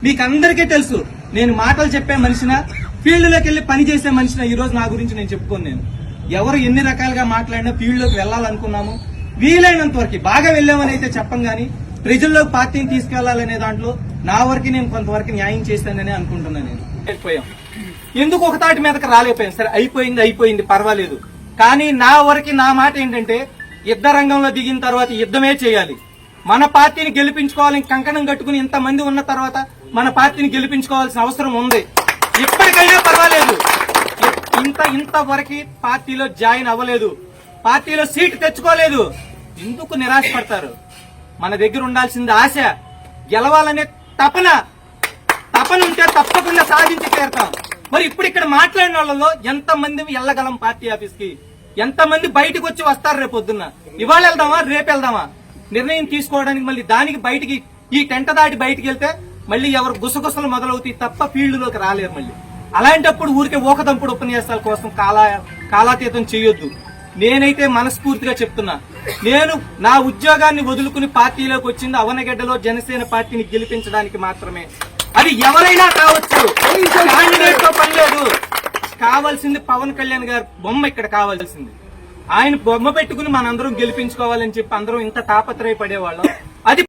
మీకు అందరికీ తెలుసు నేను మాటలు చెప్పే మనిషిన ఫీల్డ్ లోకి వెళ్లి పని చేసే మనిషిన. ఈ రోజు నా గురించి నేను చెప్పుకోను. నేను ఎవరు ఎన్ని రకాలుగా మాట్లాడినా ఫీల్డ్ లోకి వెళ్లాలనుకున్నాము, వీలైనంత వరకు బాగా వెళ్ళామని అయితే చెప్పం గానీ ప్రజల్లోకి పార్టీని తీసుకెళ్లాలనే దాంట్లో నా వరకు నేను కొంతవరకు న్యాయం చేస్తానని అనుకుంటున్నాను. నేను వెళ్ళిపోయాం, ఎందుకు ఒక తాటి మీదకి రాలేకపోయాం. సరే అయిపోయింది పర్వాలేదు, కానీ నా వరకు నా మాట ఏంటంటే యుద్ధ రంగంలో దిగిన తర్వాత యుద్ధమే చేయాలి. మన పార్టీని గెలిపించుకోవాలని కంకణం కట్టుకుని ఇంతమంది ఉన్న తర్వాత మన పార్టీని గెలిపించుకోవాల్సిన అవసరం ఉంది. ఇప్పటికైనా పర్వాలేదు, ఇంతవరకు పార్టీలో జాయిన్ అవ్వలేదు, పార్టీలో సీటు తెచ్చుకోలేదు, ఎందుకు నిరాశపడతారు? మన దగ్గర ఉండాల్సింది ఆశ, గెలవాలనే తపన ఉంటే తప్పకుండా సాధించి తీరుతాం. మరి ఇప్పుడు ఇక్కడ మాట్లాడిన వాళ్ళలో ఎంతమంది వెళ్ళగలం పార్టీ ఆఫీస్ కి? ఎంతమంది బయటకు వచ్చి వస్తారు రేపు పొద్దున్న? ఇవాళ వెళ్దామా రేపు వెళ్దామా నిర్ణయం తీసుకోవడానికి? మళ్ళీ దానికి బయటికి ఈ టెంట దాటి బయటికి వెళ్తే మళ్ళీ ఎవరు గుసగుసలు మొదలవుతాయి తప్ప ఫీల్డ్ లోకి రాలేరు. మళ్ళీ అలాంటప్పుడు ఊరికే ఓకదంపుడు ఉపన్యాసాల కోసం కాలాతీతం చేయొద్దు. నేనైతే మనస్ఫూర్తిగా చెప్తున్నా, నేను నా ఉద్యోగాన్ని వదులుకుని పార్టీలోకి వచ్చింది అవనగడ్డలో జనసేన పార్టీని గెలిపించడానికి మాత్రమే. అది ఎవరైనా కావచ్చు, క్యాండిడేట్ తో పని లేదు. కావాల్సింది పవన్ కళ్యాణ్ గారి బొమ్మ ఇక్కడ కావాల్సింది. ఆయన బొమ్మ పెట్టుకుని మనందరం గెలిపించుకోవాలని చెప్పి అందరం ఇంత తాపత్రయపడేవాళ్ళం.